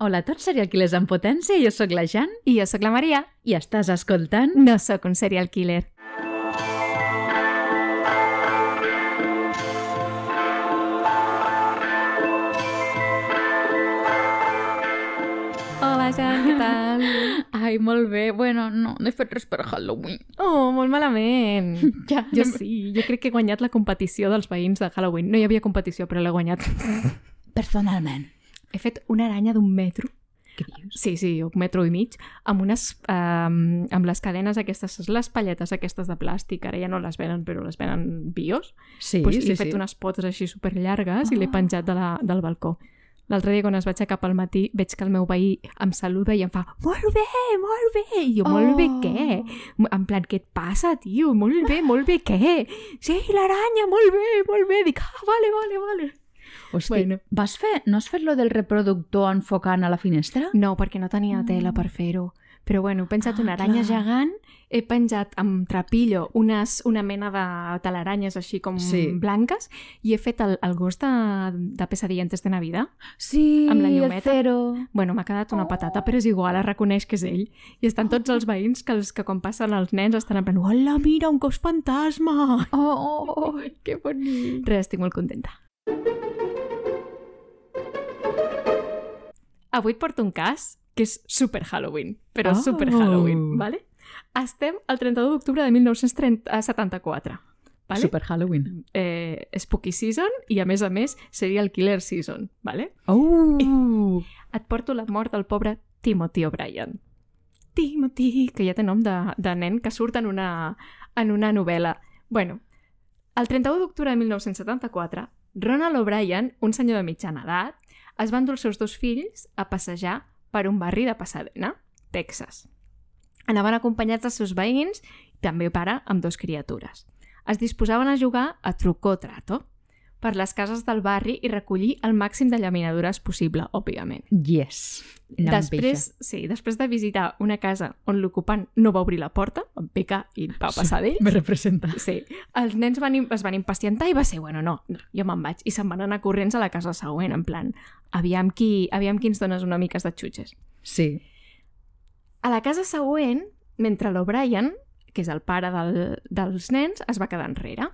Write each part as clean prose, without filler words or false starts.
Hola a tots, serial killers en potència. Jo sóc la Jan. I jo sóc la Maria. I estàs escoltant... No sóc un serial killer. Hola, Jan, què tal? Ai, molt bé. Bueno, no he fet res per Halloween. Oh, molt malament. Ja, Jo sí, jo crec que he guanyat la competició dels veïns de Halloween. No hi havia competició, però l'he guanyat. Personalment. He fet una aranya d'1 metro. Què dius? Sí, 1,5 metres, amb les cadenes aquestes, les palletes aquestes de plàstic, ara ja no les venen, però les venen bios. Sí, Pues sí, li he fet unes potes així superllargues i l'he penjat del balcó. L'altre dia, quan es vaig aixecar pel matí, veig que el meu veí em saluda i em fa molt bé, molt bé. I jo, molt bé, què? En plan, què et passa, tio? Molt bé, què? Sí, l'aranya, molt bé. Dic, vale. Hosti, Bueno. no has fet lo del reproductor enfocant a la finestra? No, perquè no tenia tela per fer-ho. Però bueno, he penjat una aranya clar. gegant, he penjat amb trapillo una mena de telaranyes així com blanques i he fet el gos de Pesadillas de Navidad. Sí, Amb la el llumeta. Cero. Bueno, m'ha quedat una patata, però és igual, es reconeix que és ell. I estan tots els veïns que quan passen els nens estan en plan, hola, mira, un gos fantasma! Oh, que bonic. Res, estic molt contenta. Avui et porto un cas que és super Halloween, però super Halloween, ¿vale? Estem al 31 d'octubre de 1974, ¿vale? Super Halloween. Spooky Season i, a més, Serial Killer Season, ¿vale? Oh! Et porto la mort del pobre Timothy O'Brien. Timothy, que ja té nom de nen que surt en una novel·la. Bueno, el 31 d'octubre de 1974, Ronald O'Brien, un senyor de mitjana edat, es va endur els seus 2 fills a passejar per un barri de Pasadena, Texas. Anaven acompanyats dels seus veïns i també pare amb 2 criatures. Es disposaven a jugar a truco o trato per les cases del barri i recollir el màxim de llaminadures possible, òbviament. Yes. Després de visitar una casa on l'ocupant no va obrir la porta, van picar i va passar d'ells. Me representa. Sí, els nens es van impacientar i va ser, bueno, no, jo me'n vaig. I se'n van anar corrents a la casa següent, en plan, aviam qui ens dones una mica de xutxes. Sí. A la casa següent, mentre l'O'Brien, que és el pare dels nens, es va quedar enrere.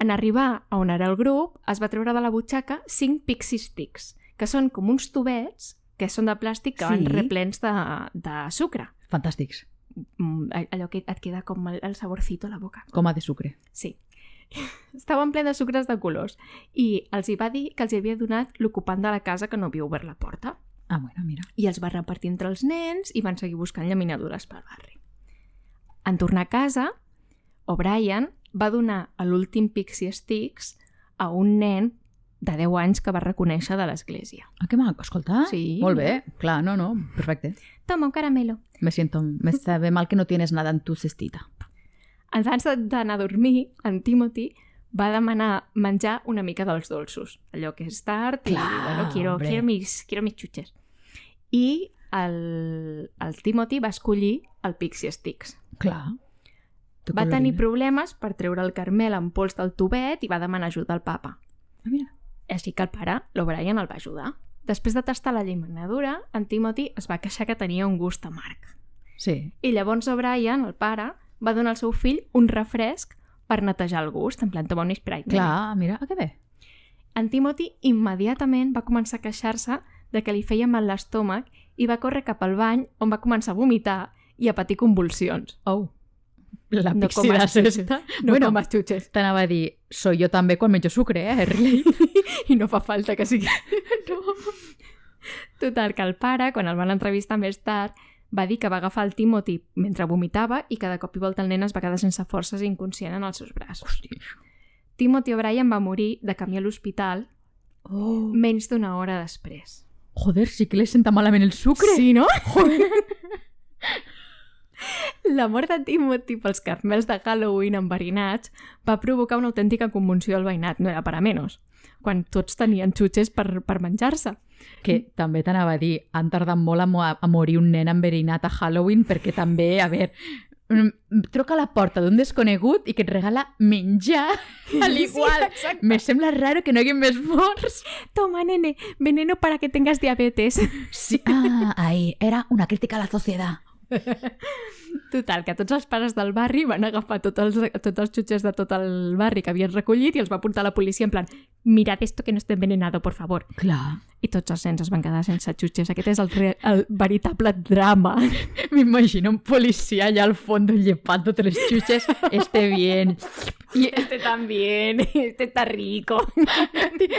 En arribar a on era el grup, es va treure de la butxaca 5 pixie sticks, que són com uns tubets que són de plàstic que van replens de sucre. Fantàstics. Allò que et queda com el saborcito a la boca. Com a de sucre. Sí. Estaven plens de sucres de colors i els hi va dir que els hi havia donat l'ocupant de la casa que no havia obert la porta. Ah, bueno, mira. I els va repartir entre els nens i van seguir buscant llaminadures pel barri. En tornar a casa, O'Brien va donar l'últim Pixie Sticks a un nen de 10 anys que va reconèixer de l'església. Ah, que maco, escolta. Sí. Molt bé. Clar, no, perfecte. Toma un caramelo. Me sabe mal que no tienes nada en tu cestita. Abans d'anar a dormir, en Timothy va demanar menjar una mica dels dolços. Allò que és tard i, bueno, quiero mis xutxes. I el Timothy va escollir el Pixie Sticks. Clar. Va tenir problemes per treure el caramel en pols del tubet i va demanar ajuda al papa. Ah, mira. Així que el pare, l'O'Brien, el va ajudar. Després de tastar la llaminadura, en Timothy es va queixar que tenia un gust amarg. Sí. I llavors O'Brien, el pare, va donar al seu fill un refresc per netejar el gust, en plan, toma un Sprite. Clar, mira, que bé. En Timothy immediatament va començar a queixar-se de que li feia mal l'estómac i va córrer cap al bany on va començar a vomitar i a patir convulsions. Oh. La No pixie de cesta. No com els xutxes. T'anava a dir, soy jo també quan menjo sucre, Relate. I no fa falta que sigui... No. Total, que el pare, quan el van entrevistar més tard, va dir que va agafar el Timothy mentre vomitava i que de cop i volta el nen es va quedar sense forces i inconscient en els seus braços. Hòstia. Timothy O'Brien va morir de camí a l'hospital menys d'una hora després. Joder, sí que li senta malament el sucre. Sí, no? Joder. La mort de Timothy pels caramels de Halloween enverinats va provocar una autèntica conmoció al veïnat, no era per a menys, quan tots tenien xutxes per menjar-se. Que també t'anava a dir, han tardat molt a morir un nen enverinat a Halloween perquè també, a veure, truca a la porta d'un desconegut i que et regala menjar al igual. exacte. Me sembla raro que no hi hagi més morts. Toma, nene, veneno para que tengas diabetes. Sí, ahí, era una crítica a la sociedad. Total, que tots els pares del barri van agafar tots els xutxes de tot el barri que havien recollit i els va portar a la policia en plan, mirad esto que no esté envenenado, por favor. Clar. I tots els nens es van quedar sense xutxes. Aquest és el veritable drama. M'imagino un policia allà al fons llepant totes les xuches. Este bien. Este también, este está rico.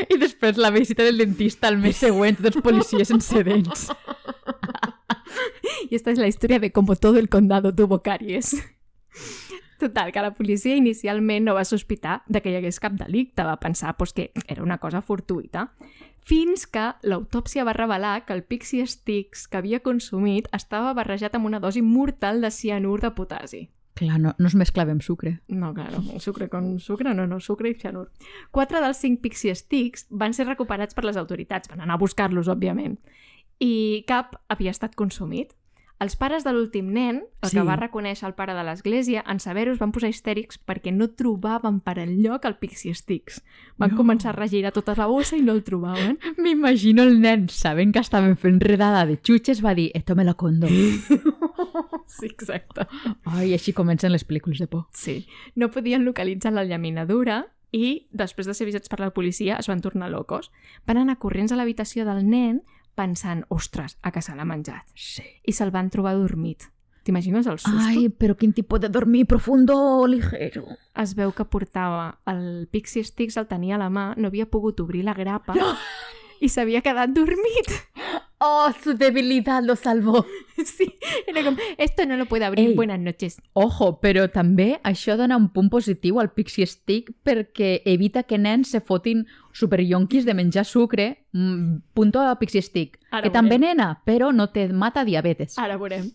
I després la visita del dentista al mes següent, tots els policies sense dents. Y esta es la historia de cómo todo el condado tuvo caries. Total, que la policia inicialment no va sospitar de que hi hagués cap delicte, va pensar que era una cosa fortuïta, fins que l'autòpsia va revelar que el Pixie Sticks que havia consumit estava barrejat amb una dosi mortal de cianur de potasi. Clar, no es mesclava amb sucre. No, claro, sucre con sucre, no, sucre i cianur. 4 dels 5 Pixie Sticks van ser recuperats per les autoritats, van anar a buscar-los, òbviament, i cap havia estat consumit. Els pares de l'últim nen, el que va reconèixer el pare de l'església, en saber-ho es van posar histèrics perquè no trobaven per enlloc el Pixie Sticks. Van començar a regirar tota la bossa i no el trobaven. M'imagino el nen, sabent que estaven fent redada de xutxes, va dir, esto me lo condo. Sí, exacte. Ai, així comencen les pel·lícules de por. Sí. No podien localitzar la llaminadura i, després de ser avisats per la policia, es van tornar locos. Van anar corrents a l'habitació del nen pensant, ostres, a que se l'ha menjat. Sí. I se'l van trobar dormit. T'imagines el susto? Ai, però quin tipus de dormir profundo o ligero. Es veu que portava el Pixie Sticks, el tenia a la mà, no havia pogut obrir la grapa i s'havia quedat dormit. Oh, su debilidad lo salvó. Sí, era com, esto no lo puede abrir, Ei. buenas noches. Ojo, però també això dona un punt positiu al Pixie Stick perquè evita que nens se fotin superyonquis de menjar sucre. Punto a Pixie Stick. Ara que veurem. t'envenena, però no te mata diabetes. Ara veurem.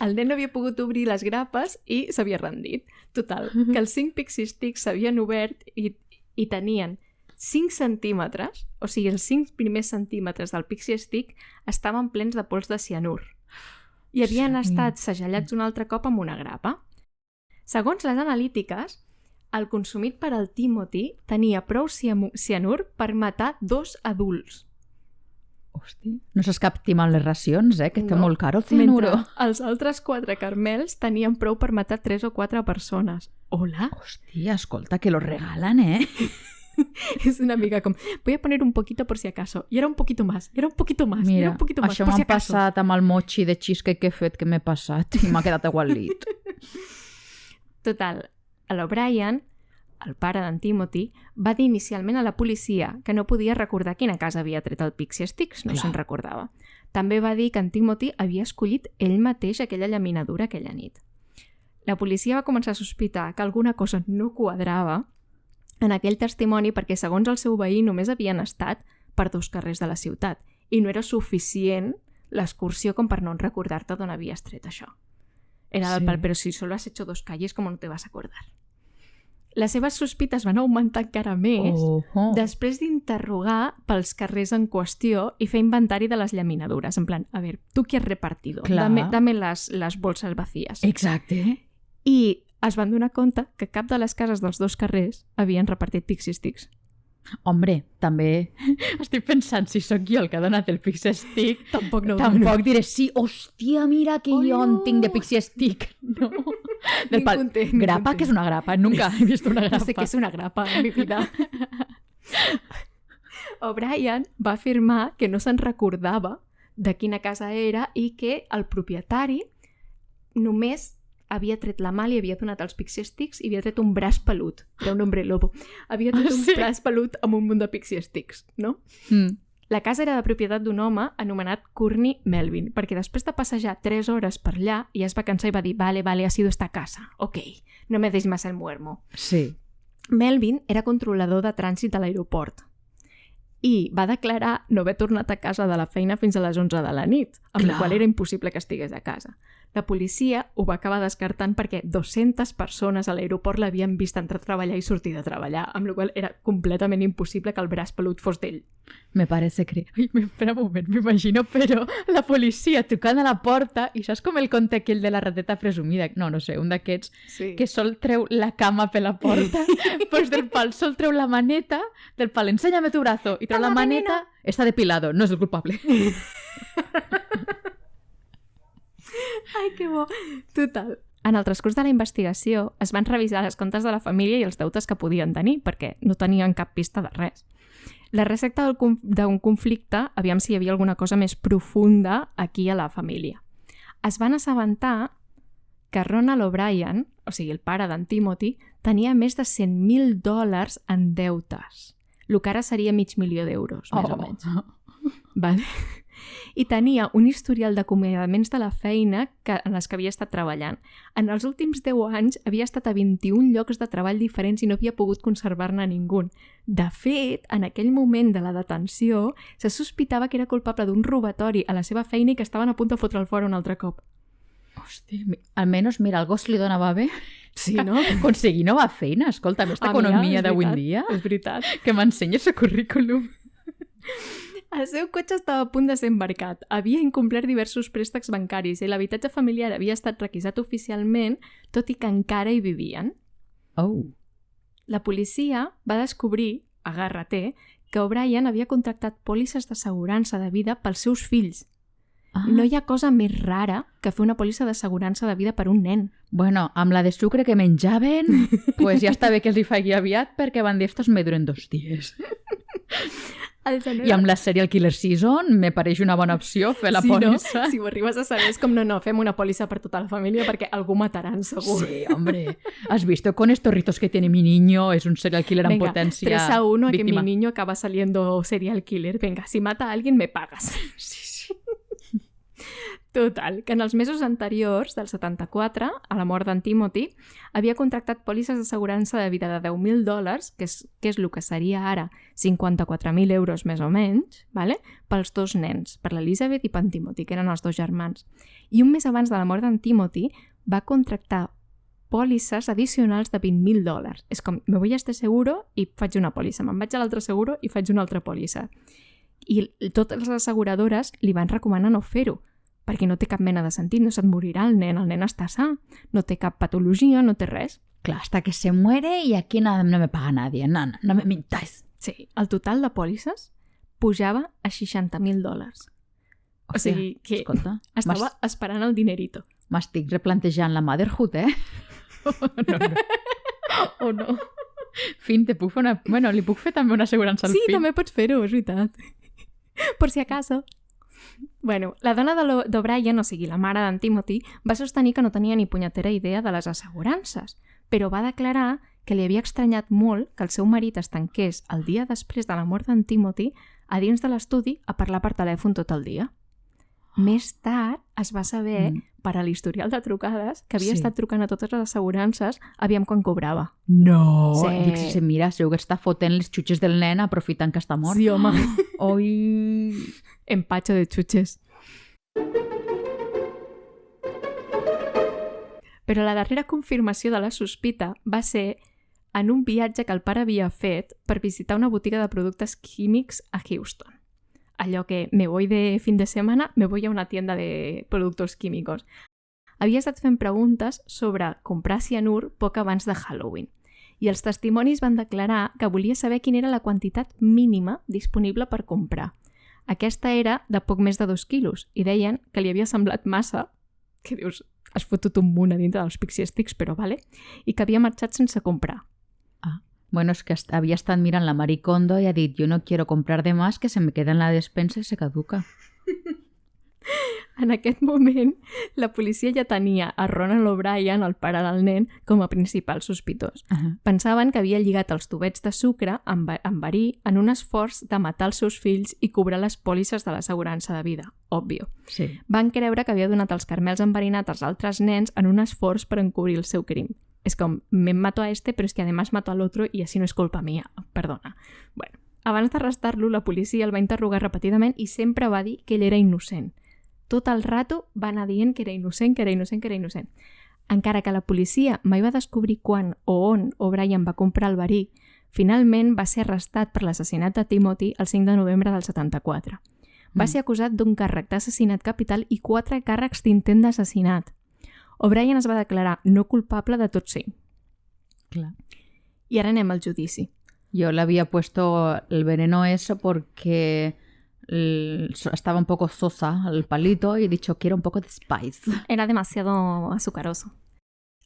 El nen no havia pogut obrir les grapes i s'havia rendit. Total, que els 5 Pixie Sticks s'havien obert i tenien 5 centímetres, o sigui, els 5 primers centímetres del Pixie Stick estaven plens de pols de cianur i havien estat segellats un altre cop amb una grapa. Segons les analítiques, el consumit per al Timothy tenia prou cianur per matar 2 adults. Hòstia. No s'escaptimen les racions, que està No. molt caro el cianuro. Mentre els altres 4 carmels tenien prou per matar 3 o 4 persones. Hola? Hòstia, escolta, que lo regalan, Es una mica com, voy a poner un poquito por si acaso. Y era un poquito más, y era un poquito más, y Mira, era un poquito más, això por si m'ha acaso. passat amb el mochi de cheesecake que he fet, que m'he passat i m'ha quedat igualit. Total, l'O'Brien, el pare d'en Timothy, va dir inicialment a la policia que no podia recordar quina casa havia tret el Pixie Sticks, no Clar. se'n recordava. També va dir que en Timothy havia escollit ell mateix aquella llaminadura aquella nit. La policia va començar a sospitar que alguna cosa no quadrava en aquell testimoni perquè, segons el seu veí, només havien estat per 2 carrers de la ciutat i no era suficient l'excursió com per no recordar-te d'on havies tret això. Era del Sí. pal, però si solo has hecho 2 calles, ¿cómo no te vas a acordar? Les seves sospites van augmentar encara més després d'interrogar pels carrers en qüestió i fer inventari de les llaminadures. En plan, a ver, ¿tú qué has repartido? Clar. Dame las bolsas vacías. Exacte. I es van donar compte que cap de les cases dels 2 carrers havien repartit Pixie Sticks. Hombre, també estic pensant si sóc jo el que ha donat el Pixie Stick. Tampoc no ho Tampoc diré, sí, hòstia, mira que Oh, jo en no. tinc de Pixie Stick. No. Del Ni pal. content, ni Grapa, content. que és una grapa. Nunca he vist una grapa. No sé què és una grapa en mi vida. O'Brien va afirmar que no se'n recordava de quina casa era i que el propietari només havia tret la mà, li havia donat els Pixie Sticks i havia tret un braç pelut. Era un hombre lobo. Havia tret un Sí. braç pelut amb un munt de Pixie Sticks, no? Mm. La casa era de propietat d'un home anomenat Courtney Melvin, perquè després de passejar 3 hores per allà ja es va cansar i va dir vale, ha sido esta casa. Ok, no me deis más el muermo. Sí. Melvin era controlador de trànsit a l'aeroport i va declarar no haver tornat a casa de la feina fins a les 11 de la nit, amb la Clar. qual era impossible que estigués a casa. La policia ho va acabar descartant perquè 200 persones a l'aeroport l'havien vist entrar a treballar i sortir de treballar, amb la qual era completament impossible que el braç pelut fos d'ell. Me parece que... Ai, espera un moment, m'imagino, però la policia tocant a la porta i saps com el conte aquell de la rateta presumida? No sé, un d'aquests que sol treu la cama per la porta, pues del pal sol treu la maneta, del pal enséñame tu brazo, i treu la maneta, està depilado, no és el culpable. Ai, que bo! Total. En el transcurs de la investigació es van revisar les comptes de la família i els deutes que podien tenir, perquè no tenien cap pista de res. La recepta d'un conflicte, aviam si hi havia alguna cosa més profunda aquí a la família. Es van assabentar que Ronald O'Brien, o sigui, el pare d'en Timothy, tenia més de $100,000 en deutes. El que ara seria $500,000, més o menys. Vale? I tenia un historial d'acomiadaments de la feina en les que havia estat treballant. En els últims 10 anys havia estat a 21 llocs de treball diferents i no havia pogut conservar-ne ningú. De fet, en aquell moment de la detenció, se sospitava que era culpable d'un robatori a la seva feina i que estaven a punt de fotre'l fora un altre cop. Hòstia, almenys, mira, el gos li donava bé. Sí, no? Aconseguir nova feina, escolta, aquesta economia d'avui en dia. És veritat. Que m'ensenyes el currículum. El seu cotxe estava a punt de ser embarcat. Havia incomplert diversos préstecs bancaris i l'habitatge familiar havia estat requisat oficialment, tot i que encara hi vivien. Oh. La policia va descobrir, agárrate, que O'Brien havia contractat pòlisses d'assegurança de vida pels seus fills. No hi ha cosa més rara que fer una pòlissa d'assegurança de vida per un nen. Bueno, amb la de sucre que menjaven, pues ja està bé que els hi faci aviat perquè van dir, estos me duren 2 dies. I amb la serial killer season me pareix una bona opció fer la pòlissa. No? Si ho arribes a saber és com no, fem una pòlissa per tota la família perquè algú mataran segur. Sí, hombre. ¿Has visto con estos ritos que tiene mi niño? Es un serial killer en potencia. 3-1 víctima. A que mi niño acaba saliendo serial killer. Venga, si mata a alguien me pagas. Sí. Total, que en els mesos anteriors, del 74, a la mort d'en Timothy, havia contractat pòlisses d'assegurança de vida de $10,000, que és el que seria ara 54.000 euros més o menys, vale? Pels 2 nens, per l'Elizabeth i per en Timothy, que eren els 2 germans. I un mes abans de la mort d'en Timothy va contractar pòlisses addicionals de $20,000. És com, me voy a este seguro i faig una pòlissa, me'n vaig a l'altre seguro i faig una altra pòlissa. I totes les asseguradores li van recomanar no fer-ho, perquè no té cap mena de sentit, no se't morirà el nen està sa, no té cap patologia, no té res. Clar, hasta que se muere y aquí no me paga nadie, no me mintáis. Sí, el total de pòlisses pujava a $60,000. O sigui que escolta, estava esperant el dinerito. M'estic replantejant la motherhood, No. No. Fin, te puc fer una... Bueno, li puc fer també una assegurança al fill. Sí, també pots fer-ho, és veritat. Per si acaso. Bueno, la dona d'O'Brien, o sigui, la mare d'en Timothy, va sostenir que no tenia ni punyetera idea de les assegurances, però va declarar que li havia estranyat molt que el seu marit es tanqués el dia després de la mort d'en Timothy a dins de l'estudi a parlar per telèfon tot el dia. Més tard es va saber, per a l'historial de trucades, que havia estat trucant a totes les assegurances aviam quan cobrava. No! Sí. Dic, si mira, segur que està fotent les xutxes del nen aprofitant que està mort. Sí, home. Oi! Empacho de xutxes. Però la darrera confirmació de la sospita va ser en un viatge que el pare havia fet per visitar una botiga de productes químics a Houston. Allò que me voy de fin de semana, me voy a una tienda de productos químicos. Havia estat fent preguntes sobre comprar cianur poc abans de Halloween i els testimonis van declarar que volia saber quina era la quantitat mínima disponible per comprar. Aquesta era de poc més de 2 quilos i deien que li havia semblat massa, que dius, has fotut un munt a dintre dels Pixie Sticks, però vale, i que havia marxat sense comprar. Bueno, es que havia estat mirant la Marie Kondo i ha dit, yo no quiero comprar de más, que se me queda en la despensa y se caduca. En aquest moment, la policia ja tenia a Ronald O'Brien, el pare del nen, com a principal sospitós. Pensaven que havia lligat els tubets de sucre amb verí en un esforç de matar els seus fills i cobrar les pòlisses de l'assegurança de vida, òbvio. Sí. Van creure que havia donat els carmels enverinats als altres nens en un esforç per encobrir el seu crim. Es como, me mato a este, pero es que además mato al otro y así no es culpa mía. Perdona. Bueno, abans d'arrestar-lo, la policia el va interrogar repetidament i sempre va dir que ell era innocent. tot el rato va anar dient que era innocent, que era innocent, que era innocent. Encara que la policia mai va descobrir quan o on O'Brien va comprar el verí, finalment va ser arrestat per l'assassinat de Timothy el 5 de novembre del 74. Va ser acusat d'un càrrec d'assassinat capital i 4 càrrecs d'intent d'assassinat. O'Brien es va declarar no culpable de tots 5. Clar. I ara anem al judici. Yo le había puesto el veneno eso porque estaba un poco sosa el palito y he dicho quiero un poco de spice. Era demasiado azucaroso.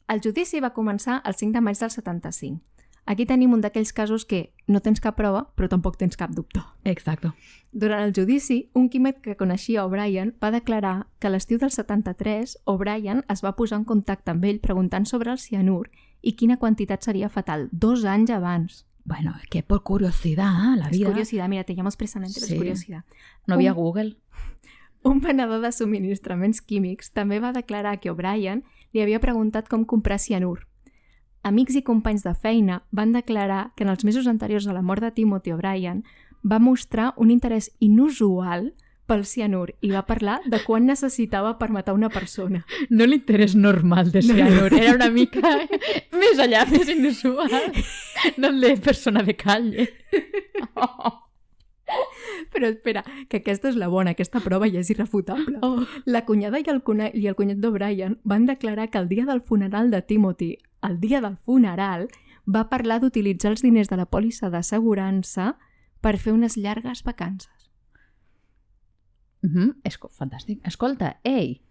El judici va començar el 5 de maig del 75. Aquí tenim un d'aquells casos que no tens cap prova, però tampoc tens cap dubte. Exacto. Durant el judici, un químic que coneixia O'Brien va declarar que a l'estiu del 73 O'Brien es va posar en contacte amb ell preguntant sobre el cianur i quina quantitat seria fatal 2 anys abans. Bueno, es que por curiosidad, la vida. Es curiosidad, mira, te llamas precisamente, Sí. es curiosidad. No había Google. Un venedor de subministraments químics també va declarar que O'Brien li havia preguntat com comprar cianur. Amics i companys de feina van declarar que en els mesos anteriors a la mort de Timothy O'Brien va mostrar un interès inusual pel cianur i va parlar de quan necessitava per matar una persona. No l'interès normal de cianur, era una mica més allà, més inusual. No el de persona de calle. Però espera, que aquesta és la bona, aquesta prova ja és irrefutable. Oh. La cunyada i el cunyat d'O'Brien van declarar que el dia del funeral de Timothy, el dia del funeral, va parlar d'utilitzar els diners de la pòlissa d'assegurança per fer unes llargues vacances. Fantàstic. Escolta, ell,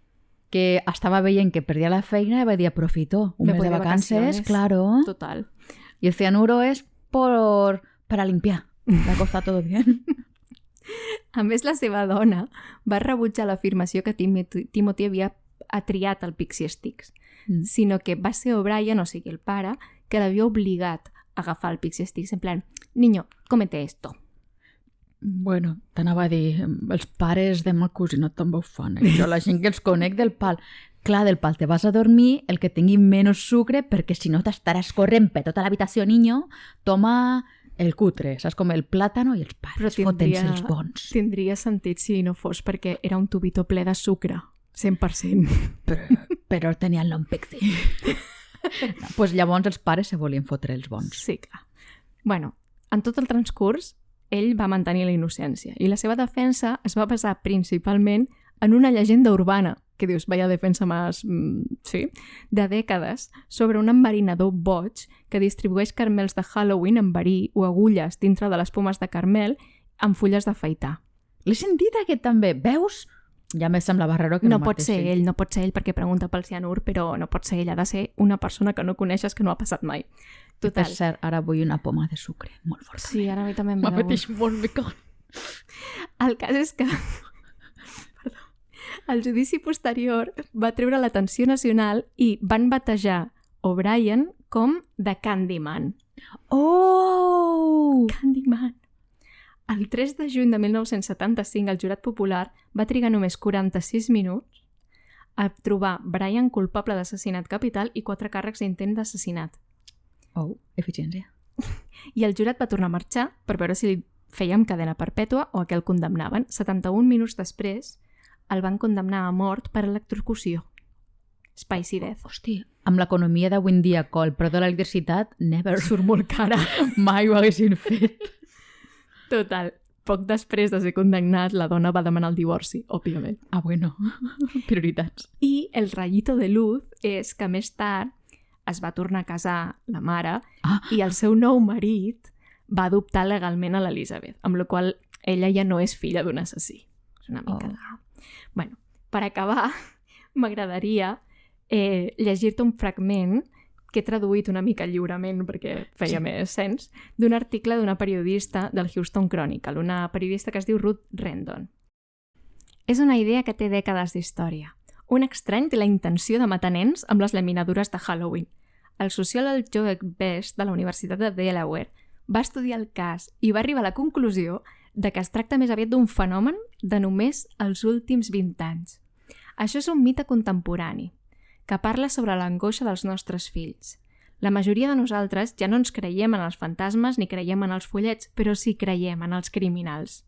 que estava veient que perdia la feina, va dir, aprofito un mes de vacances, claro. Total. Y el cianuro es para limpiar. La cosa todo bien. A més, la seva dona va rebutjar l'afirmació que Timothy havia triat el Pixie Sticks, sinó que va ser O'Brien, o sigui, el pare, que l'havia obligat a agafar el Pixie Sticks, en plan, niño, cómete esto. Bueno, t'anava a dir, els pares de ma cosina també ho fan. Jo, la gent que els conec del pal. Clar, del pal te vas a dormir, el que tingui menys sucre, perquè si no t'estaràs corrent per tota l'habitació, niño, toma el cutre, saps? Com el plàtano i els pares fotent-se els bons. Tindria sentit si no fos perquè era un tubito ple de sucre, 100%. Però tenia el nom Pixie. No, pues llavors els pares se volien fotre els bons. Sí, clar. Bueno, en tot el transcurs, ell va mantenir la innocència i la seva defensa es va basar principalment en una llegenda urbana, que dius, vaya defensa més, sí, de dècades, sobre un enverinador boig que distribueix carmels de Halloween amb verí o agulles dintre de les pomes de carmel amb fulles d'afaitar. L'he sentit aquest també, veus? Ja me semblava raro que no pot ser ell, no pot ser ell perquè pregunta pel cianur, però no pot ser ell, ha de ser una persona que no coneixes, que no ha passat mai. Total. Per cert, ara vull una poma de sucre, molt forta. Sí, ara a mi també em ve m'apeteix molt, me cago. El cas és que el judici posterior va treure l'atenció nacional i van batejar O'Brien com The Candyman. Oh! Candyman! El 3 de juny de 1975, el jurat popular va trigar només 46 minuts a trobar Bryan culpable d'assassinat capital i 4 càrrecs d'intent d'assassinat. Oh, eficiència. I el jurat va tornar a marxar per veure si li fèiem cadena perpètua o a què el condemnaven. 71 minuts després el van condemnar a mort per electrocució. Spicy death. Hosti, amb l'economia d'avui en dia, el preu de l'electricitat, never. Surt molt cara. Mai ho haguessin fet. Total. Poc després de ser condemnat, la dona va demanar el divorci, òbviament. Ah, bueno. Prioritats. I el ratllito de luz és que més tard es va tornar a casar la mare i el seu nou marit va adoptar legalment a l'Elisabeth, amb la qual ella ja no és filla d'un assassí. És una mica de... Bueno, per acabar, m'agradaria llegir-te un fragment que he traduït una mica lliurement perquè feia més sens, d'un article d'una periodista del Houston Chronicle, una periodista que es diu Ruth Rendon. És una idea que té dècades d'història. Un estrany té la intenció de matar nens amb les laminadures de Halloween. El sociòleg Joe Best de la Universitat de Delaware va estudiar el cas i va arribar a la conclusió de que es tracta més aviat d'un fenomen de només els últims 20 anys. Això és un mite contemporani que parla sobre l'angoixa dels nostres fills. La majoria de nosaltres ja no ens creiem en els fantasmes ni creiem en els follets, però sí creiem en els criminals.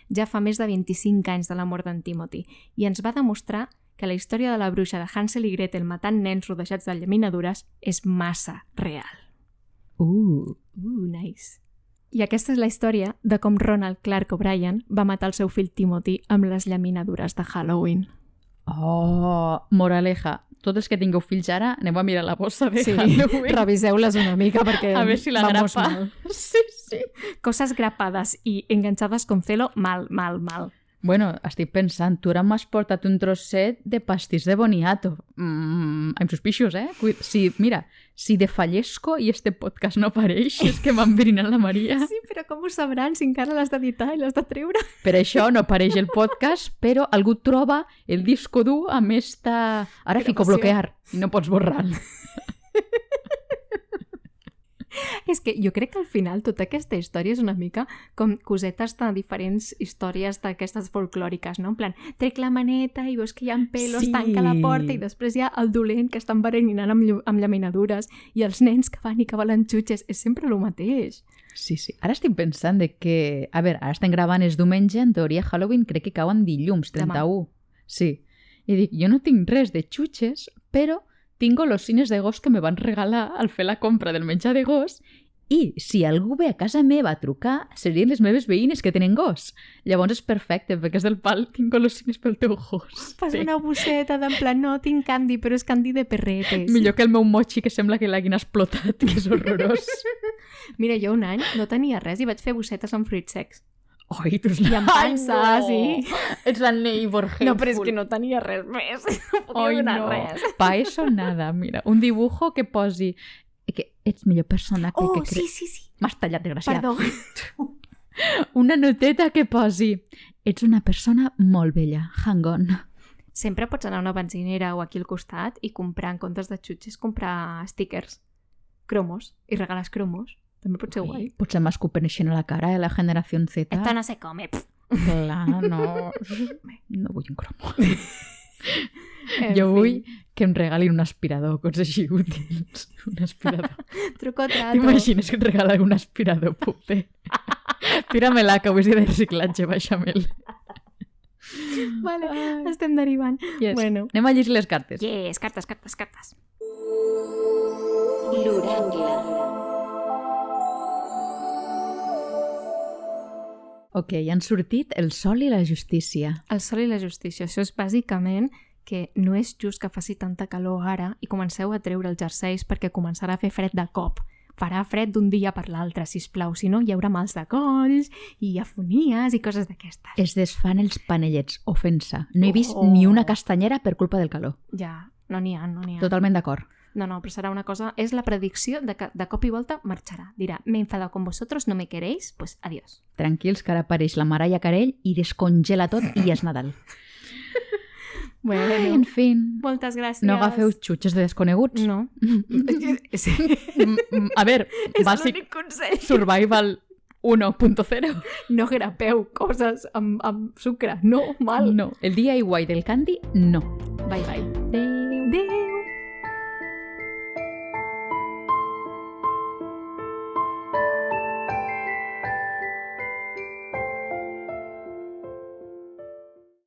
ja fa més de 25 anys de la mort d'en Timothy i ens va demostrar que la història de la bruixa de Hansel i Gretel matant nens rodejats de llaminadures és massa real. Nice. I aquesta és la història de com Ronald Clark O'Brien va matar el seu fill Timothy amb les llaminadures de Halloween. Moraleja. Tots els que tingueu fills ara, aneu a mirar la bossa de Halloween. Reviseu-les una mica perquè a veure si la vamos grapa. mal. Sí. Coses grapades i enganxades con celo, mal. Bueno, estic pensant, tu ara m'has portat un trosset de pastís de boniato. I'm suspicious, eh? Si defallesco i este podcast no apareix, és que m'han brinat la Maria. Sí, però com ho sabran si encara l'has d'editar i l'has de treure? Per això no apareix el podcast, però algú troba el disco dur amb esta... Ara fico bloquear i no pots borrar. És que jo crec que al final tota aquesta història és una mica com cosetes de diferents històries d'aquestes folclòriques, no? En plan, trec la maneta i veus que hi ha pelos, tanca la porta i després hi ha el dolent que està enveneninant amb llaminadures i els nens que van i que volen xutxes. És sempre el mateix. Sí. Ara estic pensant de que... A veure, ara estem gravant és diumenge, en teoria Halloween crec que cauen dilluns, 31. Demà. Sí. I dic, jo no tinc res de xutxes, però tinc golosines de gos que me van regalar al fer la compra del menjar de gos i si algú ve a casa meva a trucar serien les meves veïnes que tenen gos. Llavors és perfecte, perquè és del pal, tinc golosines pel teu gos. Fas una bosseta d'en plan, no tinc candy, però és candy de perretes. Millor que el meu mochi que sembla que l'hagin explotat, que és horrorós. Mira, jo un any no tenia res i vaig fer bossetes amb fruits secs. Ai, tu I amb panses, sí. Ets la neighbor hateful. No, però és que no tenia res més. No podia donar res. Pa eso nada, mira. Un dibujo que posi... Que ets millor persona que... Sí. M'has tallat, desgraciat. Perdó. Una noteta que posi... Ets una persona molt bella. Hang on. Sempre pots anar a una benzinera o aquí al costat i comprar, en comptes de xutxes, comprar stickers. Cromos. I regales cromos. També pot ser guai. Potser m'escupen així a la cara, la generació Z. Esto no se come. Clar, no. No vull un cromo. Jo vull que em regalin un aspirador, coses així útils. Un aspirador. Truco trato. T'imagines que et regalen un aspirador, pupe? Tira-me-la, que avui és dia de reciclatge, baixa'm-el. Vale, estem derivant. Yes. Bueno. Anem a llegir les cartes. Yes, cartes. L'oracle. Ok, han sortit el sol i la justícia. El sol i la justícia. Això és bàsicament que no és just que faci tanta calor ara i comenceu a treure els jerseis perquè començarà a fer fred de cop. Farà fred d'un dia per l'altre, sisplau. Si no, hi haurà mals de colls i afonies i coses d'aquestes. Es desfan els panellets. Ofensa. No he vist ni una castanyera per culpa del calor. Ja, no n'hi ha. Totalment d'acord. No, però serà una cosa... És la predicció de que de cop i volta marxarà. Dirà, me he enfadado con vosotros, no me queréis, pues adiós. Tranquils, que ara apareix la Mariah Carey i descongela tot i és Nadal. Bueno, ai, en fi. Moltes gràcies. No agafeu xutxes de desconeguts. No. A veure, és bàsic... l'únic consell. Survival 1.0. No grapeu coses amb sucre. No, mal. No. El DIY del candy, no. Bye. Adéu.